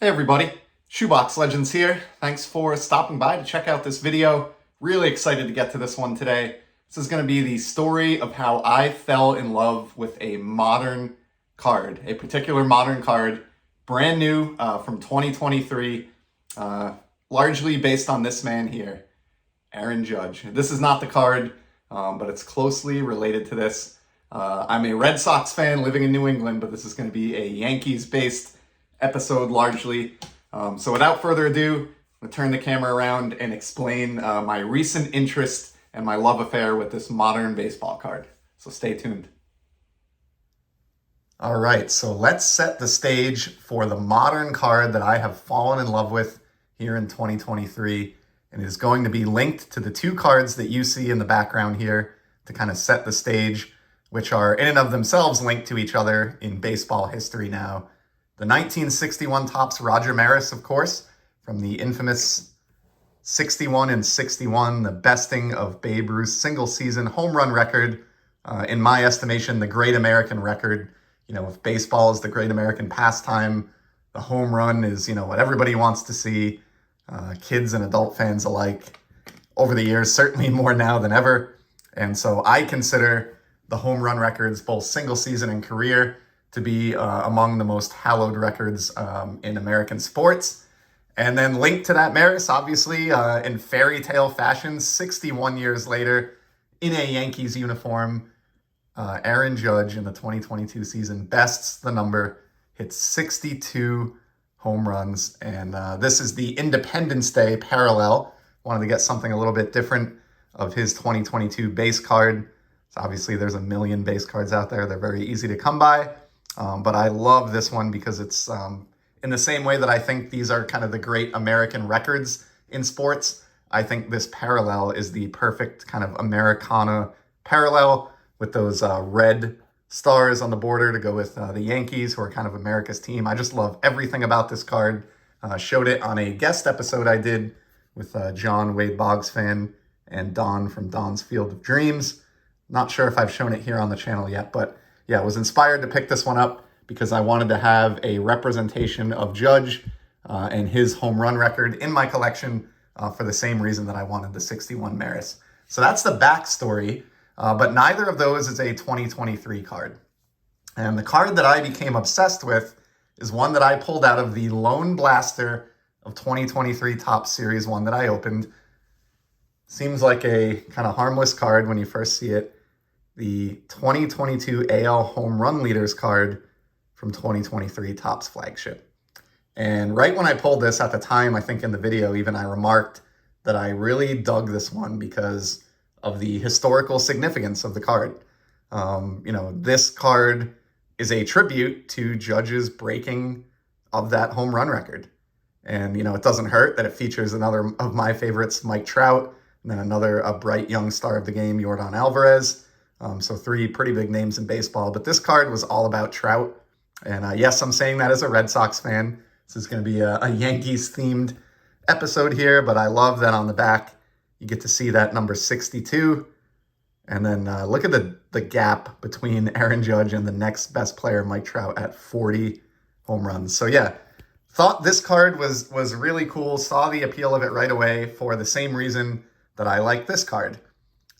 Hey everybody, Shoebox Legends here. Thanks for stopping by to check out this video. Really excited to get to this one today. This is going to be the story of how I fell in love with a modern card, a particular modern card, brand new from 2023, largely based on this man here, Aaron Judge. This is not the card, but it's closely related to this. I'm a Red Sox fan living in New England, but this is going to be a Yankees-based episode largely. So without further ado, I'm going to turn the camera around and explain my recent interest and my love affair with this modern baseball card. So stay tuned. All right, so let's set the stage for the modern card that I have fallen in love with here in 2023. And it is going to be linked to the two cards that you see in the background here to kind of set the stage, which are in and of themselves linked to each other in baseball history now. The 1961 Topps Roger Maris, of course, from the infamous 61 and 61, the besting of Babe Ruth's single-season home run record. In my estimation, the great American record. You know, if baseball is the great American pastime, the home run is, what everybody wants to see, kids and adult fans alike. Over the years, certainly more now than ever. And so I consider the home run records, both single-season and career, to be among the most hallowed records in American sports. And then linked to that, Maris, obviously, in fairy tale fashion, 61 years later, in a Yankees uniform, Aaron Judge in the 2022 season bests the number, hits 62 home runs. And this is the Independence Day parallel. Wanted to get something a little bit different of his 2022 base card. So obviously, there's a million base cards out there. They're very easy to come by. But I love this one because it's in the same way that I think these are kind of the great American records in sports. I think this parallel is the perfect kind of Americana parallel with those red stars on the border to go with the Yankees, who are kind of America's team. I just love everything about this card. Showed it on a guest episode I did with John, Wade Boggs fan, and Don from Don's Field of Dreams. Not sure if I've shown it here on the channel yet, but yeah, I was inspired to pick this one up because I wanted to have a representation of Judge and his home run record in my collection for the same reason that I wanted the 61 Maris. So that's the backstory, but neither of those is a 2023 card. And the card that I became obsessed with is one that I pulled out of the Lone Blaster of 2023 Topps Series 1 that I opened. Seems like a kind of harmless card when you first see it. The 2022 AL Home Run Leaders card from 2023 Topps Flagship. And right when I pulled this at the time, I think in the video even, I remarked that I really dug this one because of the historical significance of the card. This card is a tribute to Judge's breaking of that home run record. And, it doesn't hurt that it features another of my favorites, Mike Trout, and then another bright young star of the game, Yordan Alvarez. So three pretty big names in baseball, but this card was all about Trout. And yes, I'm saying that as a Red Sox fan. This is going to be a Yankees-themed episode here, but I love that on the back, you get to see that number 62. And then look at the gap between Aaron Judge and the next best player, Mike Trout, at 40 home runs. So yeah, thought this card was really cool, saw the appeal of it right away for the same reason that I like this card.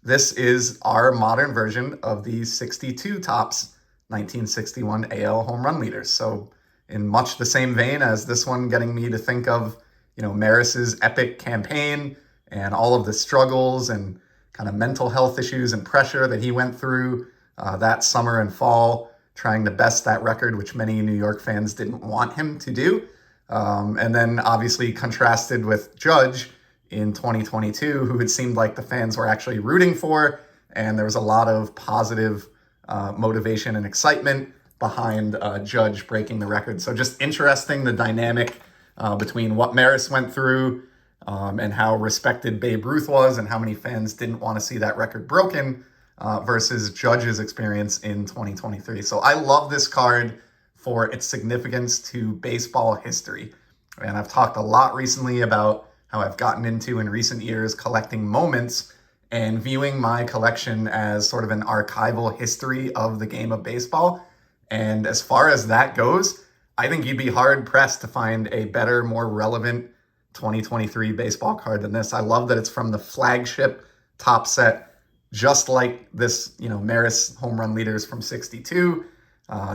This is our modern version of the 62 Topps 1961 AL Home Run Leaders. So in much the same vein as this one, getting me to think of, Maris's epic campaign and all of the struggles and kind of mental health issues and pressure that he went through that summer and fall, trying to best that record, which many New York fans didn't want him to do. And then obviously contrasted with Judge in 2022, who it seemed like the fans were actually rooting for, and there was a lot of positive motivation and excitement behind Judge breaking the record. So just interesting, the dynamic between what Maris went through and how respected Babe Ruth was and how many fans didn't want to see that record broken versus Judge's experience in 2023. So I love this card for its significance to baseball history. And I've talked a lot recently about how I've gotten into in recent years collecting moments and viewing my collection as sort of an archival history of the game of baseball. And as far as that goes, I think you'd be hard pressed to find a better, more relevant 2023 baseball card than this. I love that it's from the flagship top set, just like this, Maris home run leaders from 62,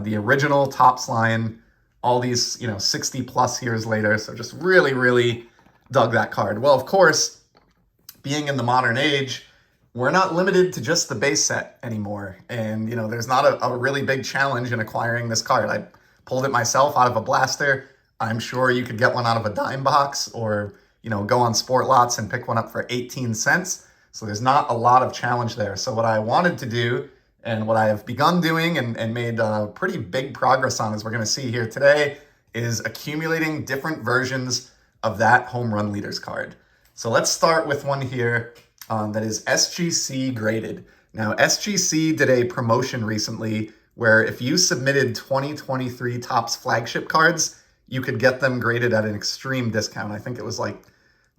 the original Topps line, all these, 60 plus years later. So just really, really dug that card. Well, of course, being in the modern age, we're not limited to just the base set anymore. And, there's not a really big challenge in acquiring this card. I pulled it myself out of a blaster. I'm sure you could get one out of a dime box or, go on Sport Lots and pick one up for 18 cents. So there's not a lot of challenge there. So what I wanted to do and what I have begun doing and made pretty big progress on, as we're going to see here today, is accumulating different versions of that home run leaders card. So let's start with one here that is SGC graded. Now, SGC did a promotion recently where if you submitted 2023 Topps flagship cards, you could get them graded at an extreme discount. I think it was like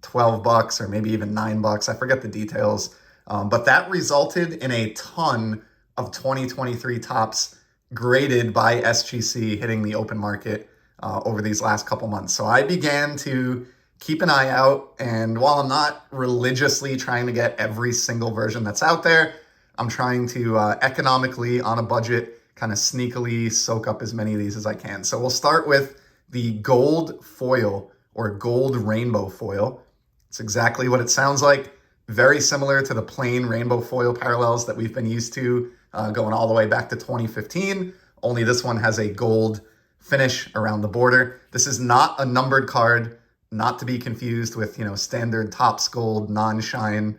$12 or maybe even $9. I forget the details. But that resulted in a ton of 2023 Topps graded by SGC hitting the open market over these last couple months. So I began to keep an eye out. And while I'm not religiously trying to get every single version that's out there, I'm trying to economically, on a budget, kind of sneakily soak up as many of these as I can. So we'll start with the gold foil or gold rainbow foil. It's exactly what it sounds like. Very similar to the plain rainbow foil parallels that we've been used to going all the way back to 2015. Only this one has a gold finish around the border. This is not a numbered card, not to be confused with, standard Topps gold, non-shine,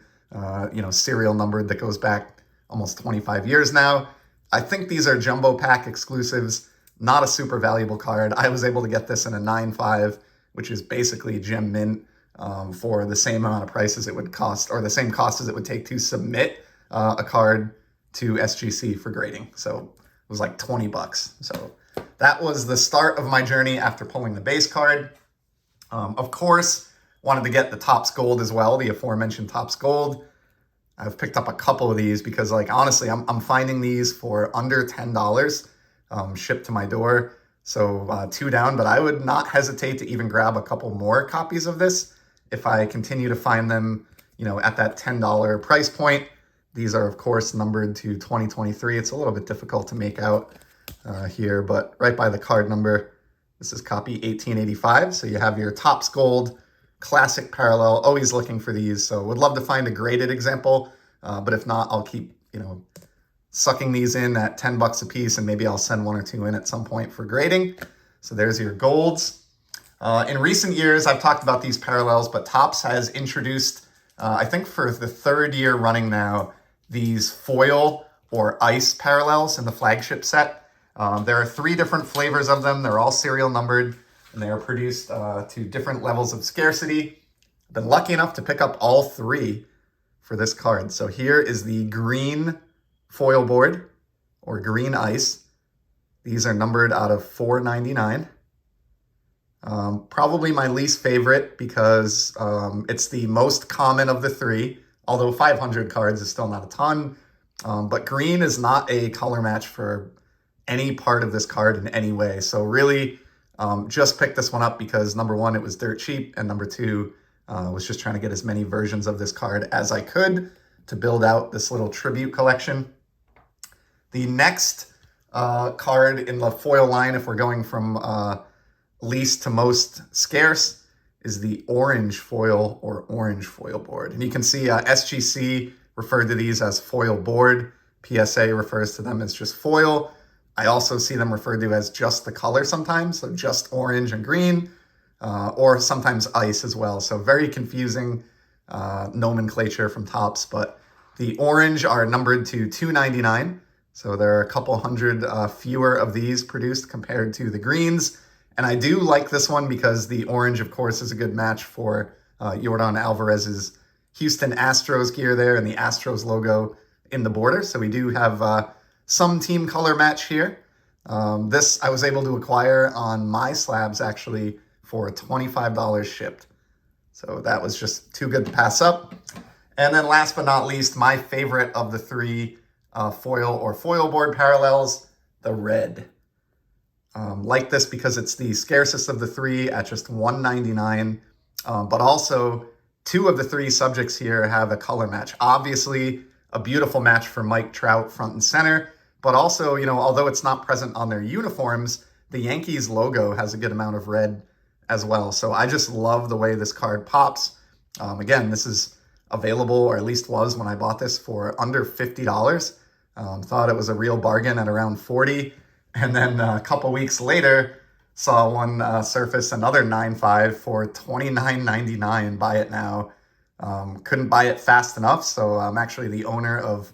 serial numbered that goes back almost 25 years now. I think these are jumbo pack exclusives, not a super valuable card. I was able to get this in a 9.5, which is basically gem mint, for the same amount of price as it would cost, or the same cost as it would take to submit a card to SGC for grading. So it was like $20. So that was the start of my journey after pulling the base card. Of course, wanted to get the Topps Gold as well, the aforementioned Topps Gold. I've picked up a couple of these because, honestly, I'm finding these for under $10 shipped to my door. So 2 down, but I would not hesitate to even grab a couple more copies of this if I continue to find them, at that $10 price point. These are, of course, numbered to 2023. It's a little bit difficult to make out here, but right by the card number, this is copy 1885. So you have your Topps Gold classic parallel, always looking for these. So would love to find a graded example, but if not, I'll keep, sucking these in at $10 a piece, and maybe I'll send 1 or 2 in at some point for grading. So there's your golds. In recent years, I've talked about these parallels, but Topps has introduced, I think for the 3rd year running now, these foil or ice parallels in the flagship set. There are 3 different flavors of them. They're all serial numbered, and they are produced to different levels of scarcity. I've been lucky enough to pick up all 3 for this card. So here is the green foil board or green ice. These are numbered out of 499. Probably my least favorite because it's the most common of the 3, although 500 cards is still not a ton. But green is not a color match for any part of this card in any way. So really just picked this one up because number 1, it was dirt cheap, and number 2, was just trying to get as many versions of this card as I could to build out this little tribute collection. The next card in the foil line, if we're going from least to most scarce, is the orange foil or orange foil board. And you can see SGC referred to these as foil board. PSA refers to them as just foil. I also see them referred to as just the color sometimes, so just orange and green, or sometimes ice as well. So very confusing nomenclature from Topps, but the orange are numbered to 299. So there are a couple hundred fewer of these produced compared to the greens. And I do like this one because the orange, of course, is a good match for Yordan Alvarez's Houston Astros gear there and the Astros logo in the border. So we do have some team color match here. This I was able to acquire on My Slabs actually for $25 shipped. So that was just too good to pass up. And then last but not least, my favorite of the 3 foil or foil board parallels, the red. Like this because it's the scarcest of the three at just $1.99. But also, two of the three subjects here have a color match. Obviously, a beautiful match for Mike Trout front and center. But also, although it's not present on their uniforms, the Yankees logo has a good amount of red as well. So I just love the way this card pops. Again, this is available, or at least was when I bought this, for under $50. Thought it was a real bargain at around $40. And then a couple weeks later, saw one surface, another 9.5 for $29.99. Buy it now. Couldn't buy it fast enough, so I'm actually the owner of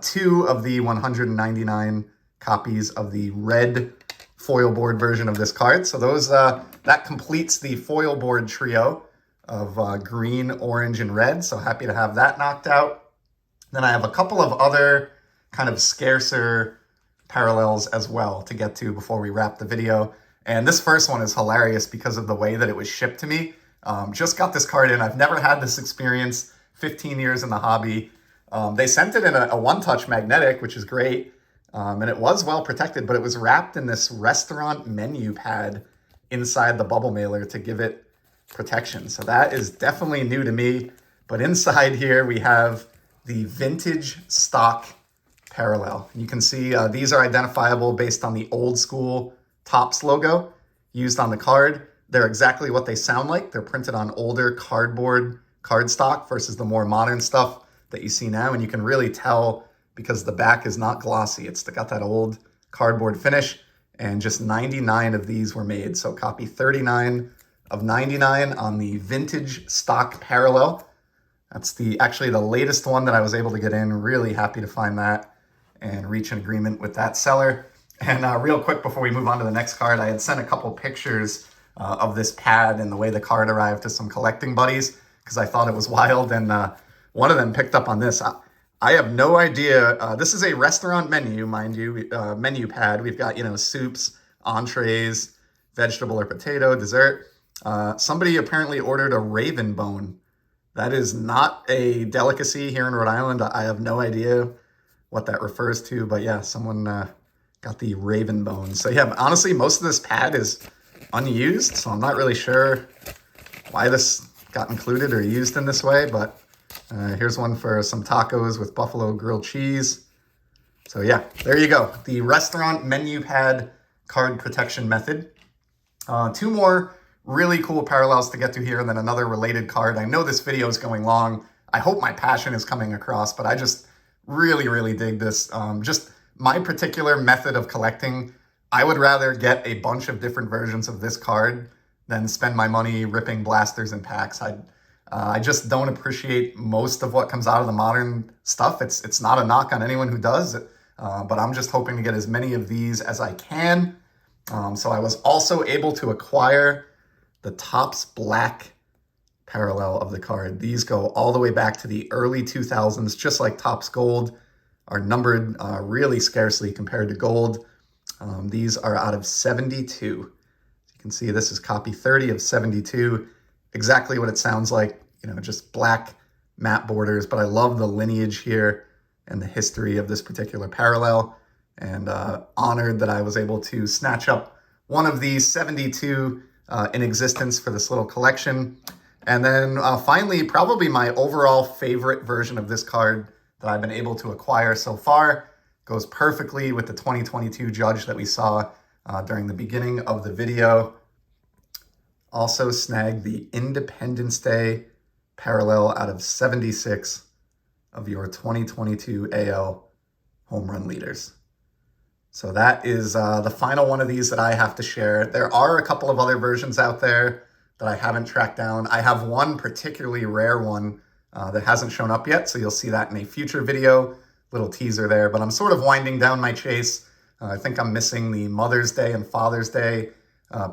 two of the 199 copies of the red foil board version of this card. So those that completes the foil board trio of green, orange, and red. So happy to have that knocked out. Then I have a couple of other kind of scarcer parallels as well to get to before we wrap the video. And this first one is hilarious because of the way that it was shipped to me. Just got this card in. I've never had this experience, 15 years in the hobby. They sent it in a one-touch magnetic, which is great. And it was well protected, but it was wrapped in this restaurant menu pad inside the bubble mailer to give it protection. So that is definitely new to me. But inside here, we have the vintage stock parallel. You can see these are identifiable based on the old school Topps logo used on the card. They're exactly what they sound like. They're printed on older cardboard cardstock versus the more modern stuff that you see now. And you can really tell because the back is not glossy. It's got that old cardboard finish, and just 99 of these were made. So copy 39 of 99 on the vintage stock parallel. That's actually the latest one that I was able to get in. Really happy to find that and reach an agreement with that seller. And real quick before we move on to the next card, I had sent a couple pictures of this pad and the way the card arrived to some collecting buddies because I thought it was wild, and one of them picked up on this. I have no idea. This is a restaurant menu, mind you, menu pad. We've got, soups, entrees, vegetable or potato, dessert. Somebody apparently ordered a raven bone. That is not a delicacy here in Rhode Island. I have no idea what that refers to, but yeah, someone got the raven bone. So yeah, honestly, most of this pad is unused, so I'm not really sure why this got included or used in this way, but here's one for some tacos with buffalo grilled cheese. So yeah, there you go. The restaurant menu pad card protection method. Two more really cool parallels to get to here, and then another related card. I know this video is going long. I hope my passion is coming across, but I just really, really dig this. Just my particular method of collecting, I would rather get a bunch of different versions of this card than spend my money ripping blasters and packs. I just don't appreciate most of what comes out of the modern stuff. It's not a knock on anyone who does, but I'm just hoping to get as many of these as I can. So I was also able to acquire the Topps Black parallel of the card. These go all the way back to the early 2000s, just like Topps Gold, are numbered really scarcely compared to gold. These are out of 72. You can see this is copy 30 of 72. Exactly what it sounds like, just black matte borders, but I love the lineage here and the history of this particular parallel, and honored that I was able to snatch up one of these 72 in existence for this little collection. And then finally, probably my overall favorite version of this card that I've been able to acquire so far, goes perfectly with the 2022 Judge that we saw during the beginning of the video. Also snagged the Independence Day parallel out of 76 of your 2022 AL home run leaders. So that is the final one of these that I have to share. There are a couple of other versions out there that I haven't tracked down. I have one particularly rare one that hasn't shown up yet, so you'll see that in a future video. Little teaser there, but I'm sort of winding down my chase. I think I'm missing the Mother's Day and Father's Day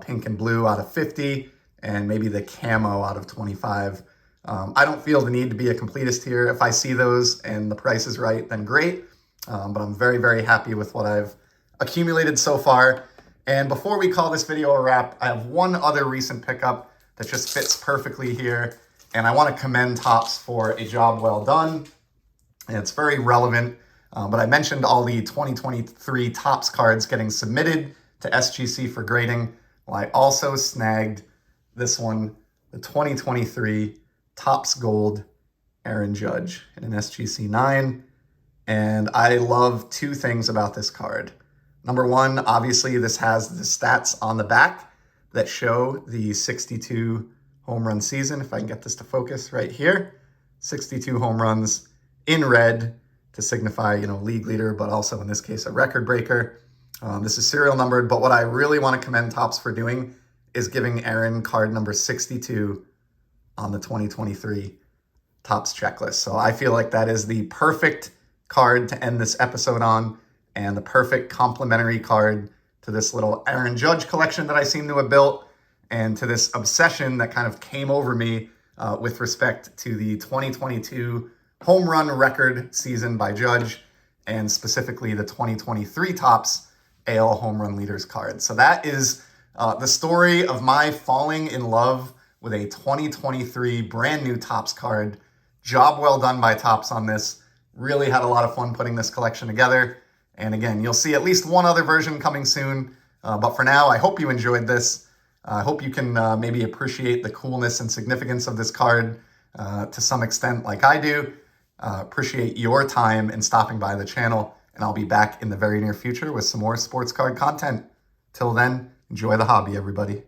pink and blue out of 50, and maybe the camo out of 25. I don't feel the need to be a completist here. If I see those and the price is right, then great. But I'm very, very happy with what I've accumulated so far. And before we call this video a wrap, I have one other recent pickup that just fits perfectly here. And I want to commend Topps for a job well done. And it's very relevant. But I mentioned all the 2023 Topps cards getting submitted to SGC for grading. Well, I also snagged this one, the 2023 Topps Gold Aaron Judge in an SGC 9. And I love two things about this card. Number one, obviously this has the stats on the back that show the 62 home run season. If I can get this to focus right here, 62 home runs in red to signify, league leader, but also in this case, a record breaker. This is serial numbered, but what I really want to commend Topps for doing is giving Aaron card number 62 on the 2023 Topps checklist. So I feel like that is the perfect card to end this episode on, and the perfect complementary card to this little Aaron Judge collection that I seem to have built, and to this obsession that kind of came over me with respect to the 2022 home run record season by Judge, and specifically the 2023 Topps AL home run leaders card. So that is the story of my falling in love with a 2023 brand new Topps card. Job well done by Topps on this. Really had a lot of fun putting this collection together. And again, you'll see at least one other version coming soon. But for now, I hope you enjoyed this. I hope you can maybe appreciate the coolness and significance of this card to some extent like I do. Appreciate your time in stopping by the channel. And I'll be back in the very near future with some more sports card content. Till then, enjoy the hobby, everybody.